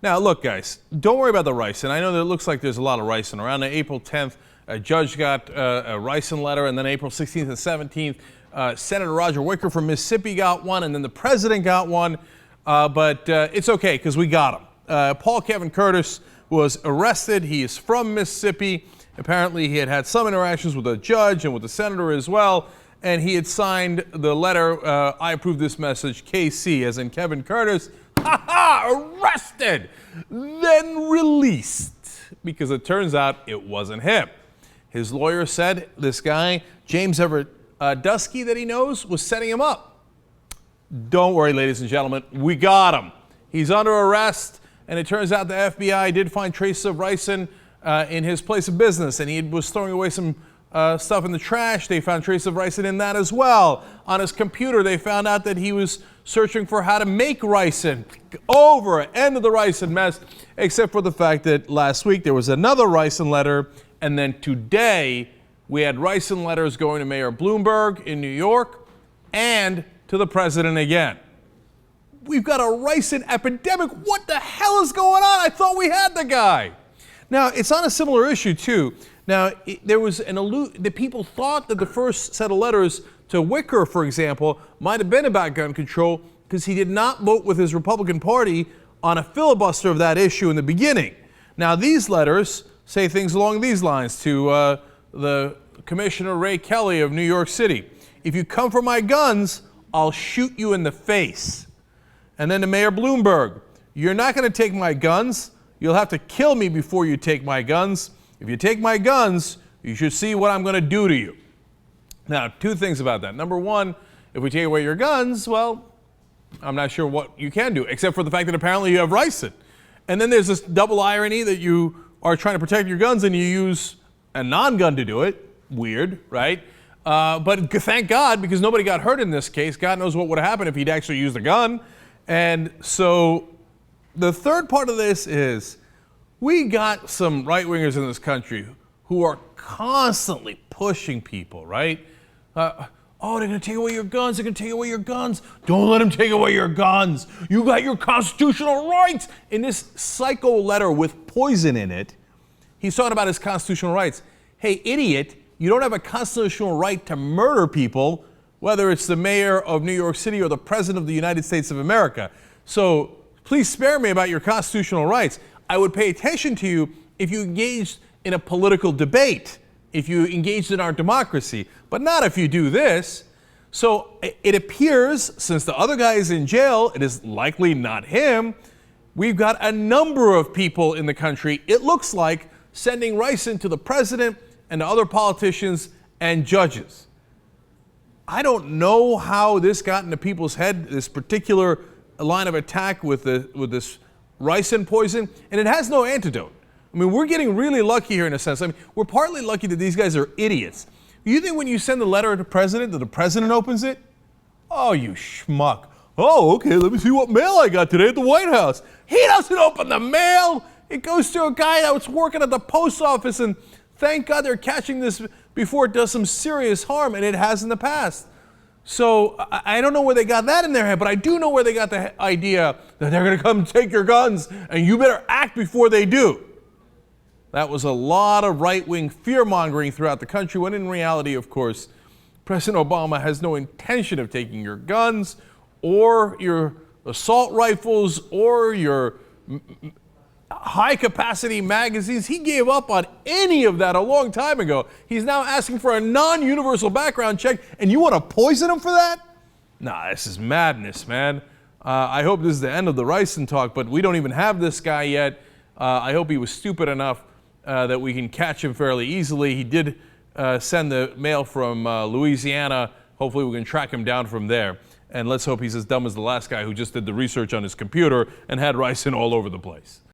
Now, look, guys, don't worry about the ricin. I know that it looks like there's a lot of ricin. Around April 10th, a judge got a ricin letter, and then April 16th and 17th, Senator Roger Wicker from Mississippi got one, and then the president got one. But it's okay, because we got him. Paul Kevin Curtis was arrested. He is from Mississippi. Apparently, he had some interactions with a judge and with the senator as well. And he had signed the letter, I approve this message, KC, as in Kevin Curtis, arrested, then released, because it turns out it wasn't him. His lawyer said this guy, James Everett Dusky, that he knows, was setting him up. Don't worry, ladies and gentlemen, we got him. He's under arrest, and it turns out the FBI did find traces of ricin in his place of business, and he was throwing away some stuff in the trash. They found traces of ricin in that as well. On his computer, they found out that he was searching for how to make ricin. Over, end of the ricin mess, except for the fact that last week there was another ricin letter, and then today we had ricin letters going to Mayor Bloomberg in New York and to the president again. We've got a ricin epidemic. What the hell is going on? I thought we had the guy. Now, it's on a similar issue, too. Now, there was the people thought that the first set of letters to Wicker, for example, might have been about gun control because he did not vote with his Republican Party on a filibuster of that issue in the beginning. Now, these letters say things along these lines to the Commissioner Ray Kelly of New York City. If you come for my guns, I'll shoot you in the face. And then to Mayor Bloomberg, you're not going to take my guns. You'll have to kill me before you take my guns. If you take my guns, you should see what I'm going to do to you. Now, two things about that. Number one, if we take away your guns, well, I'm not sure what you can do, except for the fact that apparently you have ricin. And then there's this double irony that you are trying to protect your guns and you use a non-gun to do it. Weird, right? But thank God, because nobody got hurt in this case. God knows what would have happened if he'd actually used a gun. And so the third part of this is we got some right-wingers in this country who are constantly pushing people, right? Oh, they're going to take away your guns. They're going to take away your guns. Don't let them take away your guns. You got your constitutional rights. In this psycho letter with poison in it, he's talking about his constitutional rights. Hey, idiot, you don't have a constitutional right to murder people, whether it's the mayor of New York City or the president of the United States of America. So please spare me about your constitutional rights. I would pay attention to you if you engaged in a political debate, if you engaged in our democracy, but not if you do this. So it appears, since the other guy is in jail, it is likely not him. We've got a number of people in the country, it looks like, sending ricin to the president and to other politicians and judges. I don't know how this got into people's head, this particular line of attack with this ricin poison, and it has no antidote. I mean, we're getting really lucky here in a sense. I mean, we're partly lucky that these guys are idiots. You think when you send the letter to the president, that the president opens it? Oh, you schmuck. Oh, okay, let me see what mail I got today at the White House. He doesn't open the mail. It goes to a guy that was working at the post office, and thank God they're catching this before it does some serious harm, and it has in the past. So I don't know where they got that in their head, but I do know where they got the idea that they're going to come take your guns, and you better act before they do. That was a lot of right-wing fear-mongering throughout the country, when in reality, of course, President Obama has no intention of taking your guns or your assault rifles or your high-capacity magazines. He gave up on any of that a long time ago. He's now asking for a non-universal background check, and you want to poison him for that? Nah, this is madness, man. I hope this is the end of the ricin talk, but we don't even have this guy yet. I hope he was stupid enough that we can catch him fairly easily. He did send the mail from Louisiana. Hopefully we can track him down from there. And let's hope he's as dumb as the last guy who just did the research on his computer and had ricin all over the place.